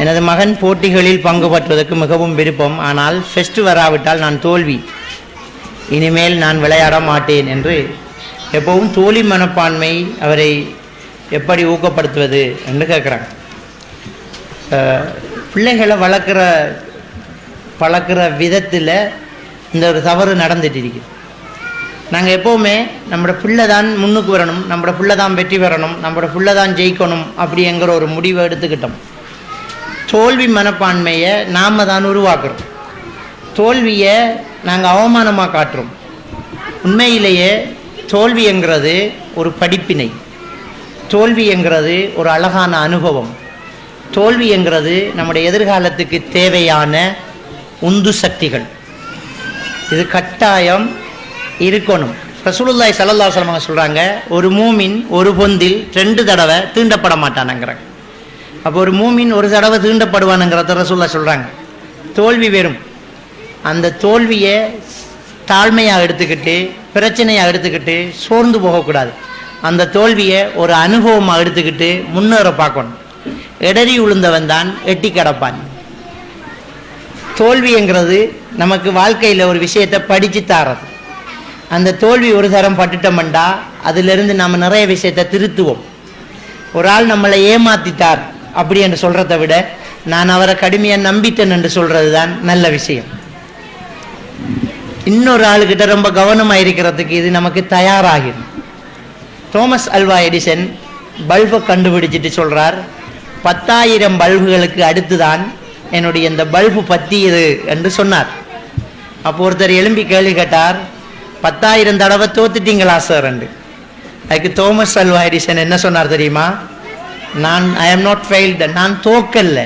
எனது மகன் போட்டிகளில் பங்கு பற்றுவதற்கு மிகவும் விருப்பம். ஆனால் ஃபெஸ்ட் வராவிட்டால் நான் தோல்வி, இனிமேல் நான் விளையாட மாட்டேன் என்று எப்பவும் தோல்வி மனப்பான்மை அவரை எப்படி ஊக்கப்படுத்துவது என்று கேட்குறாங்க. பிள்ளைகளை பழக்கிற விதத்தில் இந்த ஒரு தவறு நடந்துட்டு இருக்குது. நாங்கள் எப்போவுமே நம்மளோட பிள்ளை தான் முன்னுக்கு வரணும், நம்மளோட பிள்ளை தான் வெற்றி பெறணும், நம்மளோட பிள்ளை தான் ஜெயிக்கணும் அப்படிங்கிற ஒரு முடிவை எடுத்துக்கிட்டோம். தோல்வி மனப்பான்மையை நாம் தான் உருவாக்குறோம். தோல்வியை நாங்கள் அவமானமாக காட்டுறோம். உண்மையிலேயே தோல்வி என்கிறது ஒரு படிப்பினை, தோல்வி என்கிறது ஒரு அழகான அனுபவம், தோல்வி என்கிறது நம்முடைய எதிர்காலத்துக்கு தேவையான உந்து சக்திகள். இது கட்டாயம் இருக்கணும். ரசூலுல்லாஹி ஸல்லல்லாஹு அலைஹி வஸல்லம் சொல்கிறாங்க, ஒரு மூமின் ஒரு பொந்தில் 2 தடவை தீண்டப்பட மாட்டானுங்கிறாங்க. அப்போ ஒரு மூமின் ஒரு தடவை தீண்டப்படுவானுங்கிறத ரசூலுல்லாஹ் சொல்கிறாங்க. தோல்வி வரும், அந்த தோல்வியை தாழ்மையாக எடுத்துக்கிட்டு பிரச்சனையாக எடுத்துக்கிட்டு சோர்ந்து போகக்கூடாது. அந்த தோல்வியை ஒரு அனுபவமாக எடுத்துக்கிட்டு முன்னேற பார்க்கணும். எடறி உளுந்தவன் தான் எட்டி கிடப்பான். தோல்விங்கிறது நமக்கு வாழ்க்கையில் ஒரு விஷயத்தை படித்து தாரது. அந்த தோல்வி ஒரு தரம் பட்டுட்டோம்டா அதிலிருந்து நம்ம நிறைய விஷயத்தை திருத்துவோம். ஒரு ஆள் நம்மளை ஏமாத்திட்டார் அப்படி என்று சொல்கிறத விட நான் அவரை கடுமையாக நம்பிட்டேன் என்று சொல்கிறது தான் நல்ல விஷயம். இன்னொரு ஆளுக்கிட்ட ரொம்ப கவனமாக இருக்கிறதுக்கு இது நமக்கு தயாராகிடும். தோமஸ் அல்வா எடிசன் பல்பை கண்டுபிடிச்சிட்டு சொல்கிறார், 10,000 பல்புகளுக்கு அடுத்து தான் என்னுடைய இந்த பல்பு பற்றியது என்று சொன்னார். அப்போ ஒருத்தர் எழும்பி கேள்வி கேட்டார், 10,000 தடவை தோத்துட்டீங்களா சார் என்று. அதுக்கு தோமஸ் அல்வா எடிசன் என்ன சொன்னார் தெரியுமா? ஐ ஆம் நாட் ஃபெயில்டு, நான் தோக்கல்ல,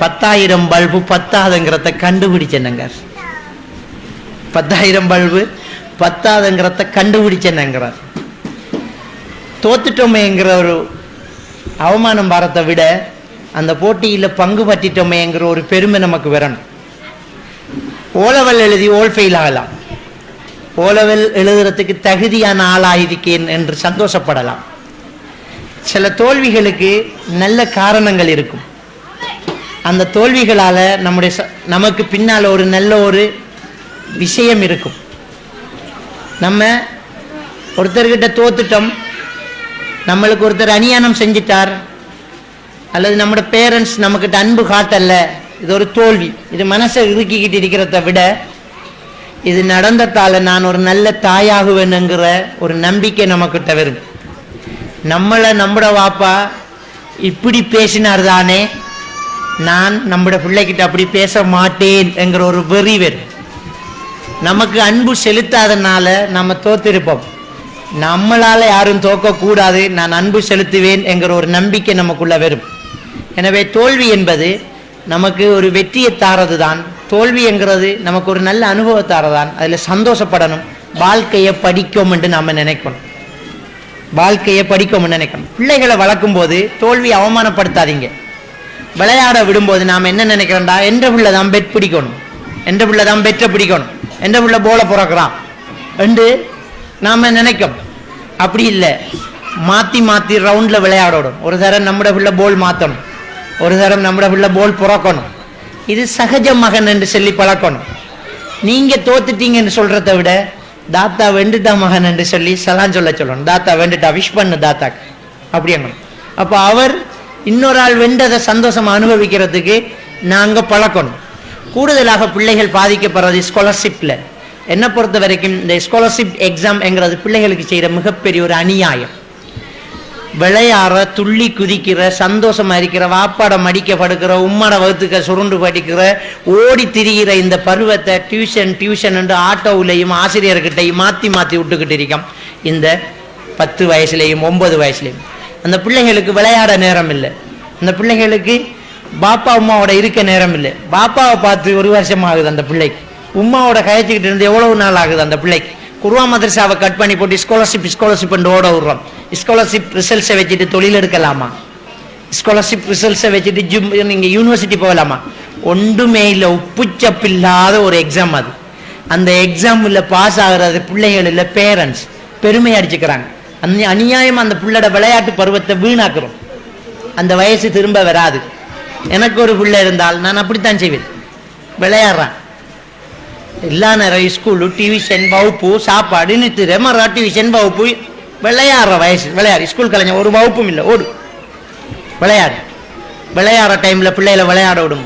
10,000 பல்பு பத்தாதுங்கிறத கண்டுபிடிச்சேனுங்க. 10,000 பல்பு பத்தாதுங்கிறத கண்டுபிடிச்சேனுங்கிறார். தோத்துட்டோமேங்கிற ஒரு அவமானம் பாரத்தை விட அந்த போட்டியில் பங்கு பற்றிட்டோமேங்கிற ஒரு பெருமை நமக்கு வரணும். ஓலவல் எழுதி ஓல் ஃபெயில் ஆகலாம், ஓலவல் எழுதுறதுக்கு தகுதியான ஆளாயிருக்கேன் என்று சந்தோஷப்படலாம். சில தோல்விகளுக்கு நல்ல காரணங்கள் இருக்கும். அந்த தோல்விகளால் நமக்கு பின்னால் ஒரு நல்ல ஒரு விஷயம் இருக்கும். நம்ம ஒருத்தர்கிட்ட தோத்துட்டோம், நம்மளுக்கு ஒருத்தர் அநியாயம் செஞ்சிட்டார், அல்லது நம்மளோட பேரண்ட்ஸ் நம்மக்கிட்ட அன்பு காட்டல, இது ஒரு தோல்வி. இது மனசை இறுக்கிக்கிட்டு இருக்கிறத விட இது நடந்ததால் நான் ஒரு நல்ல தாயாகுவேனுங்கிற ஒரு நம்பிக்கை நமக்கிட்ட வரும். நம்மளோட வாப்பா இப்படி பேசினார் தானே, நான் நம்மளோட பிள்ளைகிட்ட அப்படி பேச மாட்டேன் என்கிற ஒரு வெறி வரும். நமக்கு அன்பு செலுத்தாதனால நம்ம தோத்திருப்போம். நம்மளால் யாரும் தோக்கக்கூடாது, நான் அன்பு செலுத்துவேன் என்கிற ஒரு நம்பிக்கை நமக்குள்ள வரும். எனவே தோல்வி என்பது நமக்கு ஒரு வெற்றியை தாரது தான். தோல்வி என்கிறது நமக்கு ஒரு நல்ல அனுபவத்தாரதான். அதில் சந்தோஷப்படணும். வாழ்க்கையை படிக்கும் என்று நாம் நினைக்கணும். வாழ்க்கையை படிக்கும்னு நினைக்கணும். பிள்ளைகளை வளர்க்கும் போது தோல்வி அவமானப்படுத்தாதீங்க. விளையாட விடும்போது நாம் என்ன நினைக்கிறோம்டா, என்ற பிள்ளை தான் பெட் பிடிக்கணும், என்ற பிள்ளை தான் பெற்ற பிடிக்கணும், என்ற பிள்ளை போலை பிறக்கிறான் என்று நாம் நினைக்கும். அப்படி இல்லை, மாற்றி மாற்றி ரவுண்டில் விளையாடணும். ஒரு தரம் நம்முடைய பிள்ளை போல் மாற்றணும், ஒரு தரம் நம்முடைய பிள்ளை போல் பிறக்கணும். இது சகஜ மகன் என்று சொல்லி பழக்கணும். நீங்கள் தோத்துட்டீங்கன்னு சொல்கிறத விட தாத்தா வெண்டுட்டா மகன் என்று சொல்லி சலான் சொல்லணும். தாத்தா வெண்டுட்டா, விஷ் பண்ணு தாத்தாக்கு அப்படிங்கணும். அப்போ அவர் இன்னொரு ஆள் வெண்டதை சந்தோஷமாக அனுபவிக்கிறதுக்கு நாங்கள் பழக்கணும். கூடுதலாக பிள்ளைகள் பாதிக்கப்படுறது ஸ்காலர்ஷிப்பில். என்னை பொறுத்த வரைக்கும் இந்த ஸ்காலர்ஷிப் எக்ஸாம் என்கிறது பிள்ளைகளுக்கு செய்கிற மிகப்பெரிய ஒரு அநியாயம். விளையாடுற, துள்ளி குதிக்கிற, சந்தோஷமாக இருக்கிற, வாப்பாட மடிக்க படுக்கிற, உம்மாட வகுத்துக்க சுருண்டு படிக்கிற, ஓடி திரிகிற இந்த பருவத்தை டியூஷன் என்று ஆட்டோவிலையும் ஆசிரியர்கிட்டையும் மாற்றி மாற்றி விட்டுக்கிட்டு இருக்கோம். இந்த 10 வயசுலேயும் 9 வயசுலேயும் அந்த பிள்ளைகளுக்கு விளையாட நேரம் இல்லை. அந்த பிள்ளைகளுக்கு பாப்பா உமாவோட இருக்க நேரம் இல்லை. பாப்பாவை பார்த்து 1 வருஷம் ஆகுது அந்த பிள்ளைக்கு. உமாவோட கயச்சிக்கிட்டு இருந்து எவ்வளவு நாள் ஆகுது அந்த பிள்ளைக்கு. குருவா மதரசாவை கட் பண்ணி போட்டு ஸ்காலர்ஷிப் ஓட விடுறோம். ஸ்காலர்ஷிப் ரிசல்ட்ஸை வச்சுட்டு தொழில் எடுக்கலாமா? ஸ்காலர்ஷிப் ரிசல்ட்ஸை வச்சுட்டு நீங்கள் யூனிவர்சிட்டி போகலாமா? ஒன்றுமே இல்லை. உப்புச்சப்பில்லாத ஒரு எக்ஸாம் அது. அந்த எக்ஸாமில் பாஸ் ஆகிறது பிள்ளைகள் இல்லை, பேரண்ட்ஸ் பெருமை அடிச்சுக்கிறாங்க. அநியாயம் அந்த பிள்ளையோட விளையாட்டு பருவத்தை வீணாக்குறோம். அந்த வயசு திரும்ப வராது. எனக்கு ஒரு பிள்ளை இருந்தால் நான் அப்படித்தான் செய்வேன். விளையாடுறான் எல்லா நேரம் ஸ்கூலு, டிவிஷன், வகுப்பு, சாப்பாடு, நித்திர மரா, டிவிஷன், வகுப்பு, விளையாடுற வயசு. விளையாடு ஸ்கூல் கலைஞர் ஒரு வகுப்பும் இல்லை, ஓடு விளையாடு. விளையாடுற டைமில் பிள்ளைகளை விளையாட விடும்.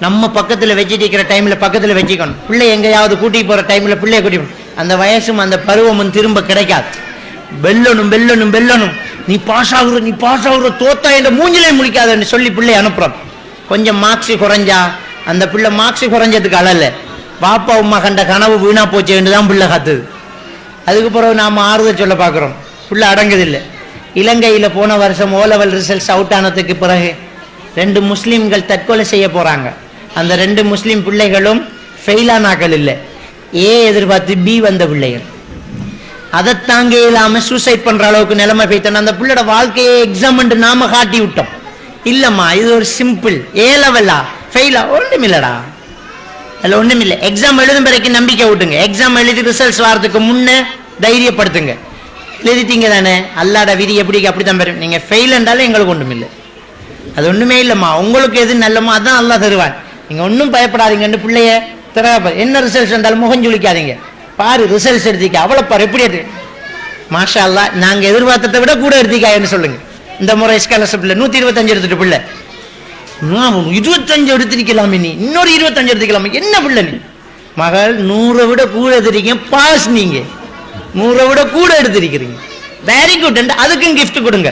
நம்ம பக்கத்தில் வச்சுட்டு இருக்கிற டைமில் பக்கத்தில் வச்சுக்கணும். பிள்ளை எங்கேயாவது கூட்டிகிட்டு போகிற டைமில் பிள்ளைய கூட்டிக்கணும். அந்த வயசும் அந்த பருவமும் திரும்ப கிடைக்காது. வெல்லணும் வெல்லணும் வெல்லணும், நீ பாஸ் ஆகுற தோத்தா என்ற மூஞ்சிலே முழிக்காதுன்னு சொல்லி பிள்ளை அனுப்புறோம். கொஞ்சம் மார்க்ஸ் குறைஞ்சா அந்த பிள்ளை மார்க்ஸ் குறைஞ்சதுக்கு அழல, பாப்பா உமா கண்ட கனவு வீணா போச்சு தான் பிள்ளை காத்துது. அதுக்கு பிறகு நாம் ஆறுதல் சொல்ல பார்க்குறோம், பிள்ளை அடங்குதில்லை. இலங்கையில் போன வருஷம் ஓலெவல் ரிசல்ட்ஸ் அவுட் ஆனதுக்கு பிறகு 2 முஸ்லீம்கள் தற்கொலை செய்ய போகிறாங்க. அந்த 2 முஸ்லீம் பிள்ளைகளும் ஃபெயிலானாக்கள் இல்லை, ஏ எதிர்பார்த்து பி வந்த பிள்ளைகள். அதை தாங்க இல்லாமல் சூசைட் பண்ணுற அளவுக்கு நிலைமை போய்த்தோம். அந்த பிள்ளையோட வாழ்க்கையை எக்ஸாம் நாம காட்டி விட்டோம். இல்லைம்மா இது ஒரு சிம்பிள், ஏ லெவலா ஃபெயிலா ஒன்றுமில்லடா, அதில் ஒன்றுமில்லை. எக்ஸாம் எழுதும் வரைக்கும் நம்பிக்கை விட்டுங்க. எக்ஸாம் எழுதி ரிசல்ட்ஸ் வரதுக்கு முன்னே தைரியப்படுத்துங்க. எழுதிட்டீங்க தானே, அல்லாட விதி எப்படி அப்படித்தான் பெறும். நீங்கள் ஃபெயில் என்றாலும் எங்களுக்கு ஒன்றுமில்லை, அது ஒன்றுமே இல்லைம்மா. உங்களுக்கு எது நல்லமோ அதான் அல்லா தருவான். நீங்கள் ஒன்றும் பயப்படாதீங்கன்னு பிள்ளைய திறப்ப என்ன ரிசல்ட்ஸ் இருந்தாலும் முகஞ்சொலிக்காதீங்க. பாரு ரிசல்ட்ஸ் எடுத்திக்க, அவ்வளோ பாரு எப்படி எடுத்து, மாஷா அல்லா நாங்கள் எதிர்பார்த்ததை விட கூட எடுத்திக்கான்னு சொல்லுங்க. இந்த முறை ஸ்காலர்ஷிப்ல 125 எடுத்துட்டு பிள்ளை 25 எடுத்திருக்கலாம், நீ இன்னொரு 25 எடுத்துக்கலாம். என்ன பிள்ளை நீ மகள் 100 விட கூட எடுத்திருக்கீங்க, பாஸ். நீங்க 100 விட கூட எடுத்திருக்கிறீங்க, வெரி குட். அதுக்கும் கிஃப்ட் கொடுங்க.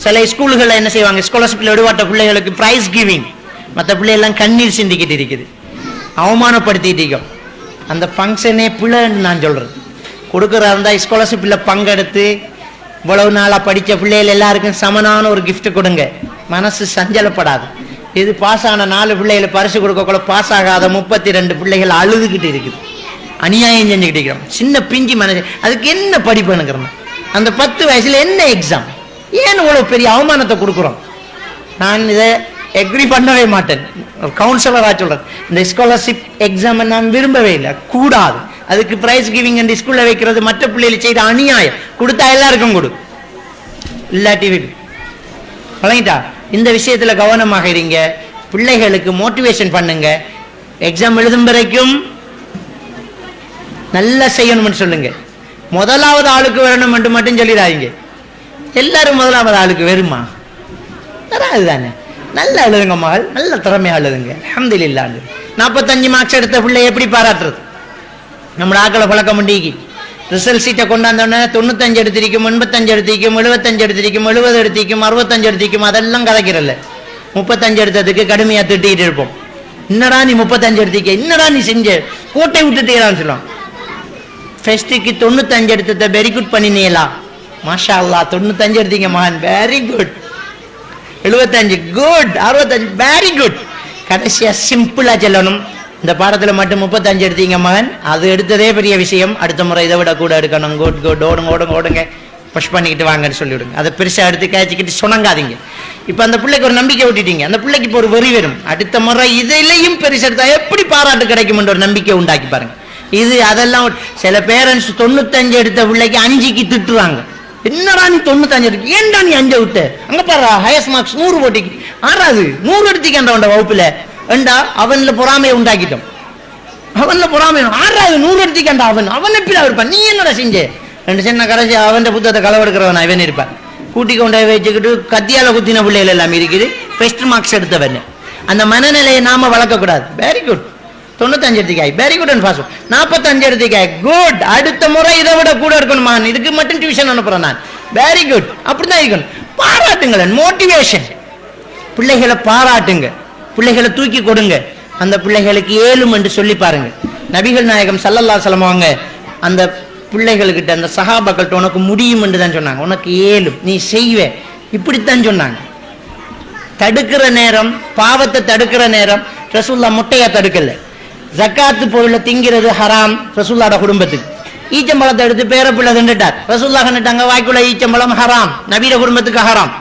சில ஸ்கூல்களில் என்ன செய்வாங்க, ஸ்காலர்ஷிப்ல விடுவாட்ட பிள்ளைகளுக்கு பிரைஸ் கிவிங். மற்ற பிள்ளைகள்லாம் கண்ணீர் சிந்திக்கிட்டு இருக்குது, அவமானப்படுத்திட்டு இருக்கோம். அந்த ஃபங்க்ஷனே பிள்ளைன்னு நான் சொல்றது. கொடுக்குறா இருந்தால் ஸ்காலர்ஷிப்பில் பங்கெடுத்து இவ்வளவு நாளாக படித்த பிள்ளைகள் எல்லாருக்கும் சமனான ஒரு கிஃப்ட் கொடுங்க, மனசு சஞ்சலப்படாது. இது பாஸ் ஆன 4 பிள்ளைகளை பரிசு கொடுக்கக்குள்ள பாஸ் ஆகாத 32 பிள்ளைகள் அழுதுகிட்டு இருக்குது, அநியாயம் செஞ்சுக்கிட்டு இருக்கிறோம். சின்ன பிஞ்சி மனசு, அதுக்கு என்ன படிப்புனுங்கிறோம். அந்த 10 வயசுல என்ன எக்ஸாம், ஏன் இவ்வளவு பெரிய அவமானத்தை கொடுக்குறோம்? நான் இதை எக்ரி பண்ணவே மாட்டேன், ஒரு கவுன்சிலராக சொல்றேன். இந்த ஸ்காலர்ஷிப் எக்ஸாம் நான் விரும்பவே இல்லை, கூடாது. அதுக்கு பிரைஸ் கிவிங் அந்த ஸ்கூல்ல வைக்கிறது மற்ற பிள்ளைகள் செய்த அநியாயம். கொடுத்தா எல்லாருக்கும் கொடு, இல்லாட்டி வழங்கிட்டா. இந்த விஷயத்துல கவனமாக இருங்க. பிள்ளைகளுக்கு மோட்டிவேஷன் பண்ணுங்க. எக்ஸாம் எழுதும் வரைக்கும் நல்லா செய்யணும்னு சொல்லுங்க. முதலாவது ஆளுக்கு வரணும் என்று மட்டும் சொல்லிடாதீங்க. எல்லாரும் முதலாவது ஆளுக்கு வருமா? அதுதானே. நல்லா எழுதுங்க மகள், நல்ல திறமையா எழுதுங்க. அல்ஹம்துலில்லாஹ். 45 மார்க்ஸ் எடுத்த பிள்ளை எப்படி பாராட்டுறது? நம்ம ஆக்களை பழக்கம் பண்ணிக்கி ரிசல்ட் சீட்டை கொண்டாந்தோடனே 95 எடுத்திருக்கும், 85 எடுத்திருக்கும், 75 எடுத்திருக்கும், 70 எடுத்திருக்கும், 65 எடுத்திருக்கும், அதெல்லாம் கதைக்கிறல்ல. 35 எடுத்ததுக்கு கடுமையா திட்டிகிட்டு இருப்போம். என்னடா நீ 35 எடுத்திக்க, என்னடா நீ செஞ்ச, கோட்டை விட்டுட்டீங்களான்னு சொல்லுவோம். ஃபெஸ்ட்டுக்கு 95 எடுத்ததை வெரி குட் பண்ணினீங்களா? மாஷா அல்லா 95 எடுத்தீங்க மகன், very good. 75 good, 65 very good. கடைசியா சிம்பிளா சொல்லணும், இந்த பாடத்தில் மட்டும் 35 எடுத்தீங்க மகன், அது எடுத்ததே பெரிய விஷயம், அடுத்த முறை இதை விட கூட எடுக்கணும். குட் குட், ஓடுங்க ஓடுங்க ஓடுங்க, புஷ் பண்ணிக்கிட்டு வாங்கன்னு சொல்லிவிடுங்க. அதை பெருசாக எடுத்து காய்ச்சிக்கிட்டு சொன்னங்காதீங்க. இப்போ அந்த பிள்ளைக்கு ஒரு நம்பிக்கை விட்டுட்டீங்க, அந்த பிள்ளைக்கு இப்போ ஒரு வெறி வரும். அடுத்த முறை இதிலையும் பெருசு எடுத்தா எப்படி பாராட்டு கிடைக்கும் என்ற ஒரு நம்பிக்கை உண்டாக்கி பாருங்க. இது அதெல்லாம் சில பேரண்ட்ஸ் 95 எடுத்த பிள்ளைக்கு 5க்கு திட்டுவாங்க. என்னடா நீ 95 எடுக்க, ஏன்டா நீ 5 விட்ட, அங்க பாரு ஹையஸ்ட் மார்க்ஸ் 100 போட்டிக்கு, ஆறாது 100 எடுத்திக்காண்ட வகுப்புல ஏண்டா அவன்ல பொறாமையை உண்டாக்கிட்டோம். அவன்ல பொறாமை, ஆறாவது 100 எடுத்திக்காண்டா அவன் எப்படி இருப்பான், நீ என்னடா செஞ்ச ரெண்டு சின்ன கரைச்சி அவன் புத்தகத்தை களவெடுக்கிறவன் இவன் இருப்பான். கூட்டி கொண்டே வச்சுக்கிட்டு கத்தியால குத்தின பிள்ளைகள் எல்லாம் இருக்குது, ஃபர்ஸ்ட் மார்க்ஸ் எடுத்தவன். அந்த மனநிலையை நாம வளர்க்கக்கூடாது. வெரி குட், 95 எடுத்திக்காய், வெரி குட். 45 எடுத்திக்காய், குட். அடுத்த முறை இதை விட கூட இருக்கணுமா, இதுக்கு மட்டும் டியூஷன் அனுப்புறேன் நான், வெரி குட். அப்படிதான் இருக்கணும். பாராட்டுங்களேன், மோட்டிவேஷன். பிள்ளைகளை பாராட்டுங்க, பிள்ளைகளை தூக்கி கொடுங்க. அந்த பிள்ளைகளுக்கு ஏழும் என்று சொல்லி பாருங்க. நபிகள் நாயகம் ஸல்லல்லாஹு அலைஹி வஸல்லம் அவங்க அந்த பிள்ளைகள்கிட்ட, அந்த சஹாபாக்கள்கிட்ட உனக்கு முடியும் என்று தான் சொன்னாங்க, உனக்கு ஏழும், நீ செய்வே, இப்படித்தான் சொன்னாங்க. தடுக்கிற நேரம், பாவத்தை தடுக்கிற நேரம் ரசூலுல்லாஹ் முட்டையா தடுக்கல. ஜக்காத்து பொருளை திங்கிறது ஹராம் ரசூலுல்லாஹ்ட குடும்பத்துக்கு. ஈச்சம்பழத்தை எடுத்து பேரப்பிள்ளை தின்னுட்டார், ரசூலுல்லாஹ் கண்டுட்டாங்க வாய்க்குள்ள ஈச்சம்பழம் ஹராம், நபீர குடும்பத்துக்கு ஹராம்.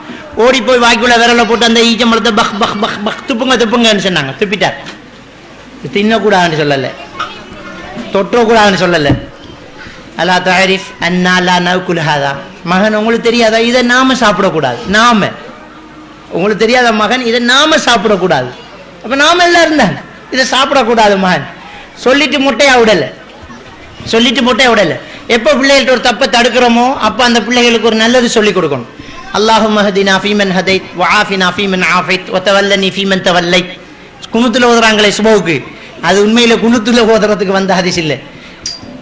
ஓடி போய் வாய்க்குள்ள விரல போட்டு அந்த ஈச்சம்பழத்தை பக் பக் பக் பக் துப்புங்க துப்புங்கன்னு சொன்னாங்க, துப்பிட்டார். தின்னக்கூடாதுன்னு சொல்லல, தொற்றக்கூடாதுன்னு சொல்லல. அல்லா தஆரிஃப் அன்னா லா நஅகுல் ஹதா, மகன் உங்களுக்கு தெரியாதா, இதை நாம சாப்பிடக்கூடாது. நாம உங்களுக்கு தெரியாத மகன், இதை நாம சாப்பிடக்கூடாது. அப்ப நாம எல்லாம் இருந்தாங்க இதை சாப்பிடக்கூடாது மகன் சொல்லிட்டு முட்டையா விடல, சொல்லிட்டு முட்டையா விடல. எப்போ பிள்ளைகள்ட்ட ஒரு தப்பை தடுக்கிறோமோ அப்ப அந்த பிள்ளைகளுக்கு ஒரு நல்லது சொல்லிக் கொடுக்கணும். அல்லாஹும்ம ஹதினா ஃபீமன் ஹதைத் வஆஃபினா ஃபீமன் ஆஃபைத் வதவல்லனி ஃபீமன் தவல்லைத். குனுத்துல ஓதுறாங்களே சுபவுக்கு, அது உண்மையில குனுத்துல ஓதுறதுக்கு வந்த ஹதீஸ் இல்லை.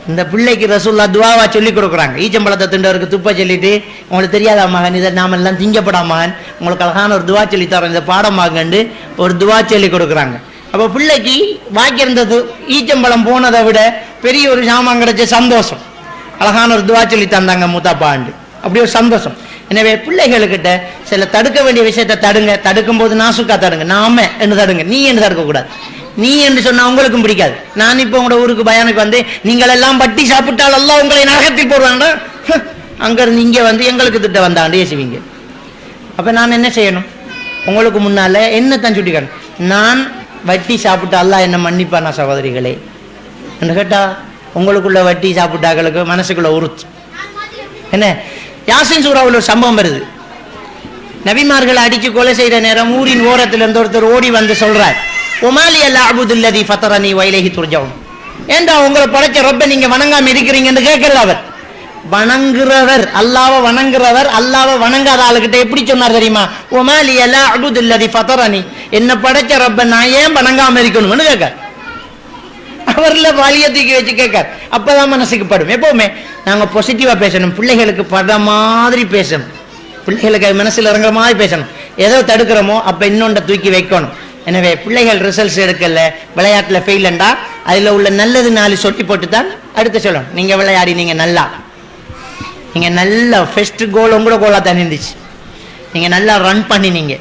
இந்த பிள்ளைக்கு ரசூலுல்லாஹ் துஆவா சொல்லி கொடுக்குறாங்க. ஈச்சம்பழத்தை திண்டவருக்கு துப்ப சொல்லிட்டு, உங்களுக்கு தெரியாத மகன் இதை நாம எல்லாம் திங்கப்படா மகன், உங்களுக்கு அழகான ஒரு துவா சொல்லி தரோம், இந்த பாடமாகண்டு ஒரு துவா சொல்லி கொடுக்குறாங்க. அப்போ பிள்ளைக்கு பாக்கி இருந்தது ஈச்சம்பழம் போனதை விட பெரிய ஒரு ஜாமான் கிடைச்ச சந்தோஷம். அழகான ஒரு துவா சொல்லி தந்தாங்க மூத்தாப்பாண்டு, அப்படி ஒரு சந்தோஷம். எனவே பிள்ளைகளுக்கிட்ட சில தடுக்க வேண்டிய விஷயத்தை தடுங்க. தடுக்கும் போது நாசுக்கா தடுங்க, நாம என்று தடுங்க, நீ என்று தடுக்கக்கூடாது. நீ என்று சொன்னா உங்களுக்கும் பிடிக்காது. நான் இப்போ உங்களோட ஊருக்கு பயானுக்கு வந்து நீங்கள் எல்லாம் பட்டி சாப்பிட்டால் அல்லாஹ் உங்களை நரகத்தில் போடுவாங்க, அங்க இருந்து இங்க வந்து எங்களுக்கு திட்ட வந்தாண்டு ஏசுவீங்க. அப்ப நான் என்ன செய்யணும்? உங்களுக்கு முன்னால என்னத்தான் சுட்டிக்கணும், நான் வட்டி சாப்பிட்டா அல்லாஹ் என்ன மன்னிப்பானா சகோதரிகளே என்று கேட்டா உங்களுக்குள்ள வட்டி சாப்பிட்டாக்களுக்கு மனசுக்குள்ள உறுத்து என்ன. யாசின் சூறாவில் ஒரு சம்பவம் வருது. நபிமார்களை அடிச்சு கொலை செய்த நேரம் ஊரின் ஓரத்தில் இருந்து ஒருத்தர் ஓடி வந்து சொல்றார், ஒமாலி அல்லா அபுதுல்லதி ஃபத்தரனி வைலேஹி துர்ஜவுன். ஏண்டா உங்களை படைச்ச ரப்ப நீங்க வணங்காம இருக்கிறீங்கன்னு கேட்கல. அவர் வணங்குறவர், அல்லாஹ்வை வணங்குறவர், அல்லாஹ்வை வணங்காத ஆளுகிட்ட எப்படி சொன்னார் தெரியுமா? ஒமாலி அல்லா அபுதுல்லதி ஃபத்தரனி, என்ன படைச்ச ரப்ப நான் ஏன் வணங்காம இருக்கணும்னு கேட்க. அவர்ல வாலியத்துக்கு வச்சு கேட்க. அப்பதான் மனசுக்கு படும். எப்பவுமே நாங்க பாசிட்டிவா பேசணும், பிள்ளைகளுக்கு பட மாதிரி பேசணும், பிள்ளைகளுக்கு மனசுல இறங்குற மாதிரி பேசணும். ஏதோ தடுக்கிறோமோ அப்ப இன்னொன்றை தூக்கி வைக்கணும். எனவே பிள்ளைகள் ரிசல்ட்ஸ் எடுக்கல, விளையாட்டுல ஃபெயிலண்டா அதுல உள்ள நல்லது நாலு சொட்டி போட்டு தான் அடுத்து சொல்லணும், நீங்க விளையாடி நீங்க நல்லா, நீங்க நல்லா ஃபர்ஸ்ட் கோல் உங்களோட கோலா தான் இருந்துச்சு, நீங்க நல்லா ரன் பண்ணினீங்க,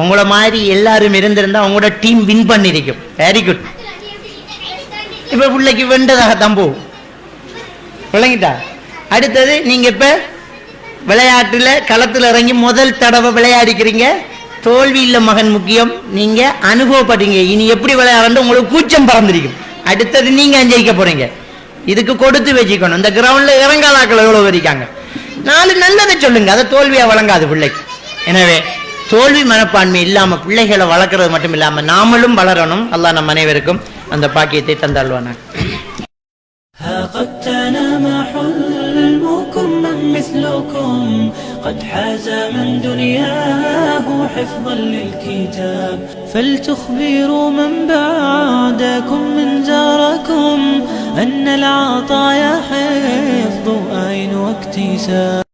உங்கள மாதிரி எல்லாரும் இருந்திருந்தா உங்களோட டீம் வின் பண்ணிருக்கும். Very good. இப்ப பிள்ளைக்கு வெண்டதாக தான் போகும், விளங்கிட்டா? அடுத்தது நீங்க இப்ப விளையாட்டுல களத்துல இறங்கி முதல் தடவை விளையாடிக்கிறீங்க, தோல்வி இல்ல மகன் முக்கியம், நீங்க அனுபவப்படுறீங்க. இனி எப்படி விளையாட உங்களுக்கு கூச்சம் பறந்திருக்கும். அடுத்தது நீங்க ஜெயிக்க போறீங்க. இதுக்கு கொடுத்து வச்சுக்கணும். இந்த கிரவுண்ட்ல இறங்காதாக்கள் எவ்வளவு இருக்காங்க, நாலு நல்லதை சொல்லுங்க, அதை தோல்வியா வழங்காது பிள்ளைக்கு. எனவே தோல்வி மனப்பான்மை இல்லாம பிள்ளைகளை வளர்க்கறது மட்டும் இல்லாம நாமளும் வளரணும். அல்லாஹ் நம் அனைவருக்கும் அந்த பாக்கியத்தை தந்தாள்வானா. مثلكم قد حاز من دنياه حفظا للكتاب فلتخبروا من بعدكم من زاركم أن العطايا حفظ أين واكتساب.